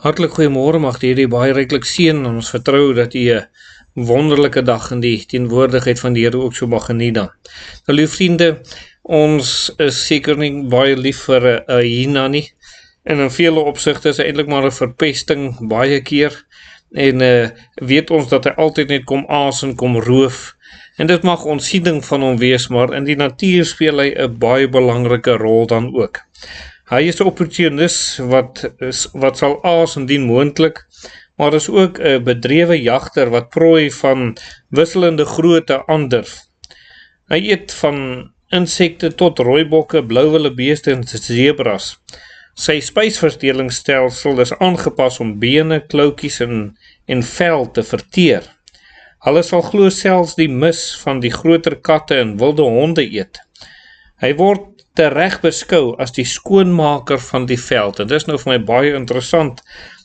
Hartlik goeiemôre, mag die Here baie ryklik seën en ons vertrou dat U 'n wonderlike dag in die teenwoordigheid van die Here ook so mag geniet dan. Nou lieve vriende, ons is seker nie baie lief vir 'n hyena nie, en in vele opsigte is hy eintlik maar 'n verpesting baie keer, en weet ons dat hy altyd net kom aas en kom roof, en dit mag ontsiening van hom wees, maar in die natuur speel hy 'n baie belangrike rol dan ook. Hy is 'n opportunis wat sal aas indien moontlik, maar is ook 'n bedrewe jagter wat prooi van wisselende grootte aandurf. Hy eet van insekte tot rooibokke, blauwillebeeste en zebras. Sy spysvertelingsstelsel is aangepas om bene, kloutjies en vel te verteer. Hulle sal glo selfs die mis van die groter katte en wilde honde eet. Hy word tereg beskou as die skoonmaker van die veld. En dit is nou vir my baie interessant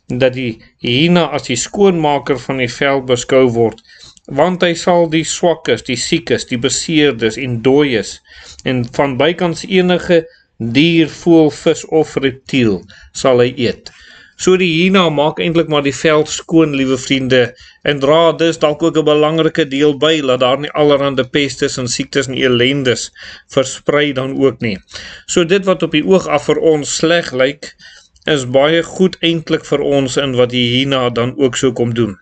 dat die hyena as die skoonmaker van die veld beskou word, want hy sal die swakkes, die siekes, die beseerdes en dooies en van bykans enige dier, voël, vis of reptiel sal hy eet. So die hyena maak eintlik maar die veld skoon, liewe vriende, en dra dus dalk ook 'n belangrike deel by, laat daar nie allerhande pestes en siektes en elendes versprei dan ook nie. So dit wat op die oog af vir ons sleg lyk, is baie goed eintlik vir ons in wat die hyena dan ook so kom doen.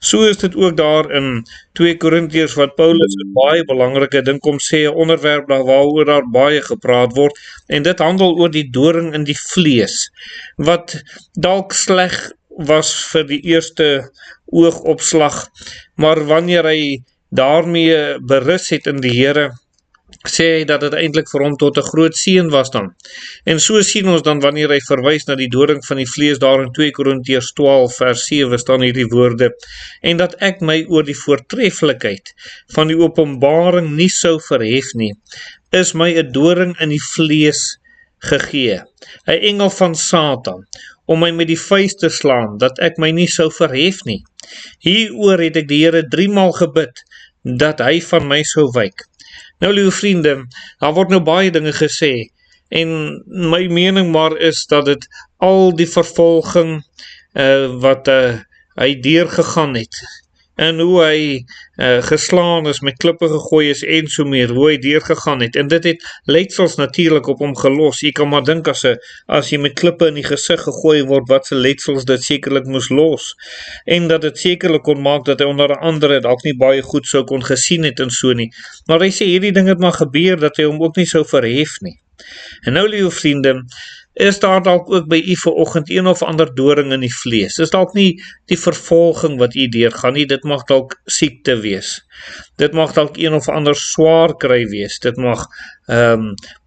So is dit ook daar in 2 Korintiërs wat Paulus 'n baie belangrike ding kom sê, 'n onderwerp waaroor daar baie gepraat word, en dit handel oor die doring in die vlees, wat dalk sleg was vir die eerste oogopslag, maar wanneer hy daarmee berus het in die Here, sê hy dat dit eintlik vir hom tot 'n groot seën was dan. En so sien ons dan wanneer hy verwys na die doring van die vlees daar in 2 Korintiërs 12 vers 7 staan hierdie woorde, en dat ek my oor die voortreffelikheid van die openbaring nie sou verhef nie, is my 'n doring in die vlees gegee, 'n engel van Satan, om my met die vuis te slaan, dat ek my nie sou verhef nie. Hieroor het ek die Here 3 maal gebid, dat hy van my sou wyk. Nou, liewe vriende, daar word nou baie dinge gesê, en my mening maar is dat dit al die vervolging wat hy deurgegaan het, en hoe hy geslaan is, met klippe gegooi is en so meer, hoe hy deurgegaan het, en dit het letsels natuurlik op hom gelos. Jy kan maar dink as jy met klippe in die gesig gegooi word, wat se letsels dit sekerlik moes los, en dat dit sekerlik kon maak dat hy onder andere dalk nie baie goed sou kon gesien het en so nie, maar hy sê hierdie ding het maar gebeur, dat hy hom ook nie sou verhef nie. En nou, liewe vriende, is daar dalk ook by u vanoggend een of ander doring in die vlees? Is dalk nie die vervolging wat u deurgaan nie, dit mag dalk siekte wees. Dit mag dalk een of ander swaar kry wees, dit mag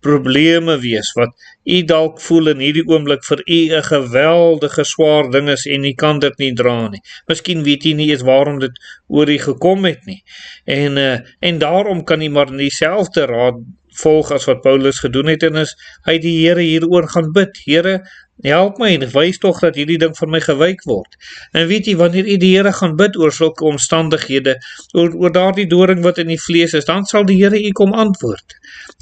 probleme wees, wat u dalk voel in hierdie oomblik vir u 'n geweldige swaar ding is, en u kan dit nie dra nie. Miskien weet u nie eens waarom dit oor u gekom het nie. En daarom kan u maar in dieselfde raad volg as wat Paulus gedoen het, en is hy die Here hieroor gaan bid. Here, help my, en wys tog dat hierdie ding vir my gewyk word. En weet jy, wanneer jy die Here gaan bid oor sulke omstandighede, oor daardie doring wat in die vlees is, dan sal die Here u kom antwoord.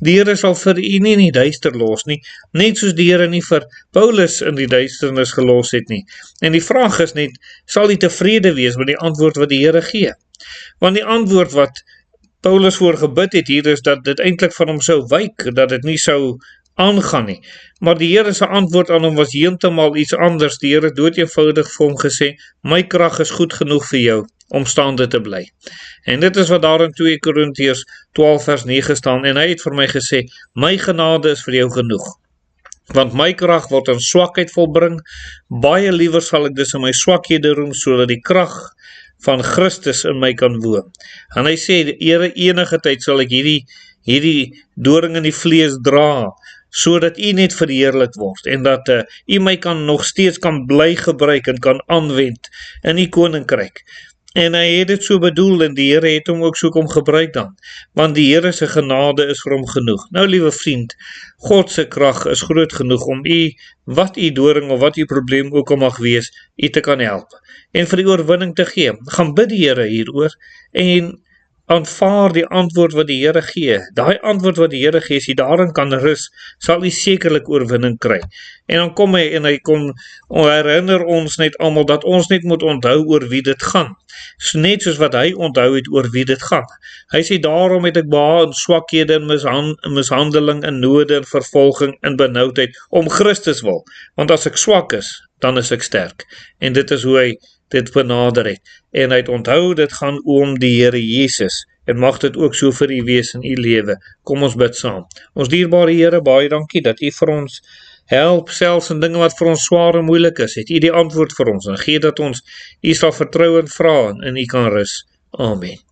Die Here sal vir u nie in die duister los nie, net soos die Here nie vir Paulus in die duisternis gelos het nie. En die vraag is net, sal u tevrede wees met die antwoord wat die Here gee? Want die antwoord wat Paulus voor gebid het hier is dat dit eintlik van hom sou wyk, dat dit nie sou aangaan nie. Maar die Here se antwoord aan hom was heeltemal iets anders. Die Here het doodeenvoudig vir hom gesê, my krag is goed genoeg vir jou om staande te bly. En dit is wat daar in 2 Korintiërs 12 vers 9 staan, en hy het vir my gesê, my genade is vir jou genoeg, want my krag word in swakheid volbring. Baie liewer sal ek dus in my swakhede roem, sodat die krag van Christus in my kan woon. En hy sê, Here, enige tyd sal ek hierdie doring in die vlees dra, sodat u net verheerlik word, en dat u my nog steeds kan bly gebruik en kan aanwend in die koninkryk. En hy het dit so bedoel, en die Here het hom ook so kom gebruik dan, want die Here se genade is vir hom genoeg. Nou, liewe vriend, God se krag is groot genoeg om u, wat u doring of wat u probleem ook al mag wees, u te kan help, en vir die oorwinning te gee. Gaan bid die Here hieroor, en aanvaar die antwoord wat die Here gee. Daai antwoord wat die Here gee, as jy daarin kan rus, sal jy sekerlik oorwinning kry. En dan kom hy en hy kom herinner ons net almal dat ons net moet onthou oor wie dit gaan. So net soos wat hy onthou het oor wie dit gaan. Hy sê daarom het ek baie in swakhede en mishandeling en node en vervolging en benoudheid om Christus wil. Want as ek swak is, dan is ek sterk. En dit is hoe hy dit benader het. En hy het onthou, dit gaan om die Here Jesus. En mag dit ook so vir u wees in u lewe. Kom ons bid saam. Ons dierbare Here, baie dankie dat u vir ons help, selfs in dinge wat vir ons swaar en moeilik is. Het u die antwoord vir ons en gee dat ons u sal vertrou en vra en u kan rus. Amen.